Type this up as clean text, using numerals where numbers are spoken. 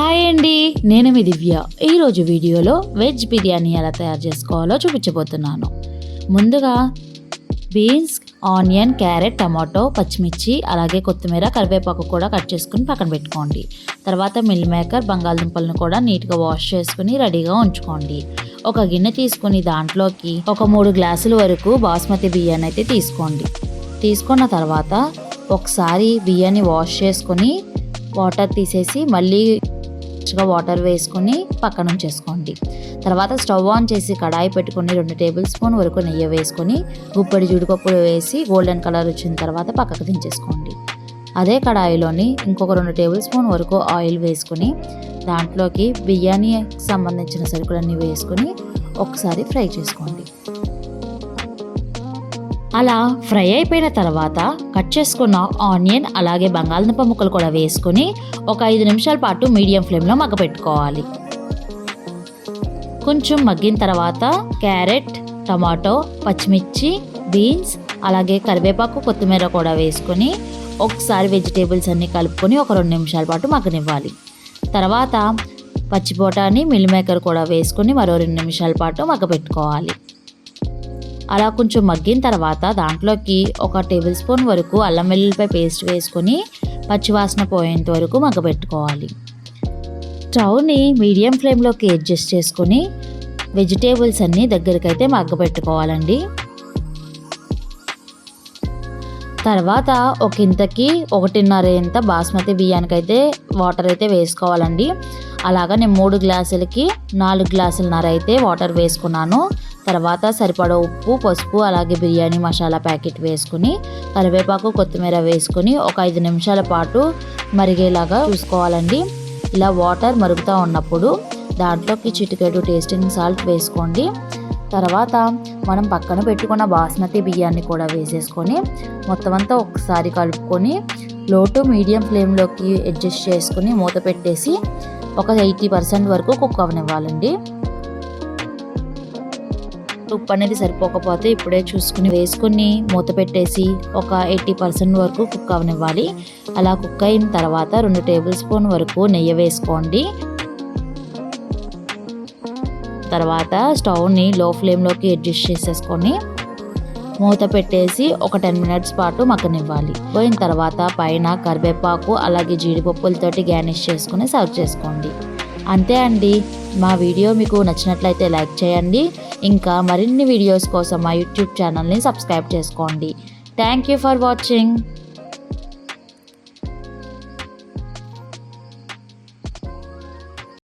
Hi అండి, నేను మీ దివ్య. ఈరోజు వీడియోలో వెజ్ బిర్యానీ ఎలా తయారు చేసుకోవాలో చూపించబోతున్నాను. ముందుగా బీన్స్, ఆనియన్, క్యారెట్, టమాటో, పచ్చిమిర్చి, అలాగే కొత్తిమీర, కరివేపాకు కూడా కట్ చేసుకుని పక్కన పెట్టుకోండి. తర్వాత మిల్ మేకర్, బంగాళదుంపలను కూడా నీట్గా వాష్ చేసుకుని రెడీగా ఉంచుకోండి. ఒక గిన్నె తీసుకుని దాంట్లోకి ఒక 3 గ్లాసుల వరకు బాస్మతి బియ్యాన్ని అయితే తీసుకోండి. తీసుకున్న తర్వాత ఒకసారి బియ్యాన్ని వాష్ చేసుకుని వాటర్ తీసేసి మళ్ళీ వాటర్ వేసుకొని పక్కన ఉంచేసుకోండి. తర్వాత స్టవ్ ఆన్ చేసి కడాయి పెట్టుకొని 2 టేబుల్ స్పూన్ వరకు నెయ్యి వేసుకొని గుప్పెడి జీడిపప్పులు వేసి గోల్డెన్ కలర్ వచ్చిన తర్వాత పక్కకు దించేసుకోండి. అదే కడాయిలోని ఇంకొక 2 టేబుల్ స్పూన్ వరకు ఆయిల్ వేసుకొని దాంట్లోకి బిర్యానీకి సంబంధించిన సరుకులన్నీ వేసుకొని ఒకసారి ఫ్రై చేసుకోండి. అలా ఫ్రై అయిపోయిన తర్వాత కట్ చేసుకున్న ఆనియన్ అలాగే బంగాళదుంప ముక్కలు కూడా వేసుకొని ఒక 5 నిమిషాల పాటు మీడియం ఫ్లేమ్లో మగ్గపెట్టుకోవాలి. కొంచెం మగ్గిన తర్వాత క్యారెట్, టమాటో, పచ్చిమిర్చి, బీన్స్ అలాగే కరివేపాకు, కొత్తిమీర కూడా వేసుకొని ఒకసారి వెజిటేబుల్స్ అన్నీ కలుపుకొని ఒక 2 నిమిషాల పాటు మగ్గనివ్వాలి. తర్వాత పచ్చి బఠానీ, మిల్ మేకర్ కూడా వేసుకొని మరో 2 నిమిషాల పాటు మగ్గపెట్టుకోవాలి. అలా కొంచెం మగ్గిన తర్వాత దాంట్లోకి ఒక టేబుల్ స్పూన్ వరకు అల్లం వెల్లుల్లిపాయ పేస్ట్ వేసుకొని పచ్చివాసన పోయేంత వరకు మగ్గబెట్టుకోవాలి. స్టవ్ని మీడియం ఫ్లేమ్లోకి అడ్జస్ట్ చేసుకొని వెజిటేబుల్స్ అన్నీ దగ్గరికైతే మగ్గబెట్టుకోవాలండి. తర్వాత ఒక ఇంతకి 1.5 ఇంత బాస్మతి బియ్యానికైతే వాటర్ అయితే వేసుకోవాలండి. అలాగా నేను 3 గ్లాసులకి 4 గ్లాసులన్నర అయితే వాటర్ వేసుకున్నాను. తర్వాత సరిపడా ఉప్పు, పసుపు అలాగే బిర్యానీ మసాలా ప్యాకెట్ వేసుకుని కరివేపాకు, కొత్తిమీర వేసుకొని ఒక 5 నిమిషాల పాటు మరిగేలాగా చూసుకోవాలండి. ఇలా వాటర్ మరుగుతూ ఉన్నప్పుడు దాంట్లోకి చిటికెడు టేస్టింగ్ సాల్ట్ వేసుకోండి. తర్వాత మనం పక్కన పెట్టుకున్న బాస్మతి బియ్యాన్ని కూడా వేసేసుకొని మొత్తం అంతా ఒకసారి కలుపుకొని లో టు మీడియం ఫ్లేమ్లోకి అడ్జస్ట్ చేసుకుని మూత పెట్టేసి ఒక 80% వరకు కుక్ అవనివ్వాలండి. ఉప్పు అనేది సరిపోకపోతే ఇప్పుడే చూసుకుని వేసుకుని మూత పెట్టేసి ఒక 80% వరకు కుక్ అవనివ్వాలి. అలా కుక్ అయిన తర్వాత 2 టేబుల్ స్పూన్ వరకు నెయ్యి వేసుకోండి. తర్వాత స్టవ్ని లో ఫ్లేమ్లోకి అడ్జస్ట్ చేసేసుకొని మూత పెట్టేసి ఒక 10 మినిట్స్ పాటు మగ్గనివ్వాలి. పోయిన తర్వాత పైన కరివేపాకు అలాగే జీడిపప్పులతోటి గార్నిష్ చేసుకుని సర్వ్ చేసుకోండి. అంతే అండి. మా వీడియో మీకు నచ్చినట్లయితే లైక్ చేయండి. ఇంకా మరిన్ని వీడియోస్ కోసం మా యూట్యూబ్ ఛానల్ని సబ్స్క్రైబ్ చేసుకోండి. Thank you for watching.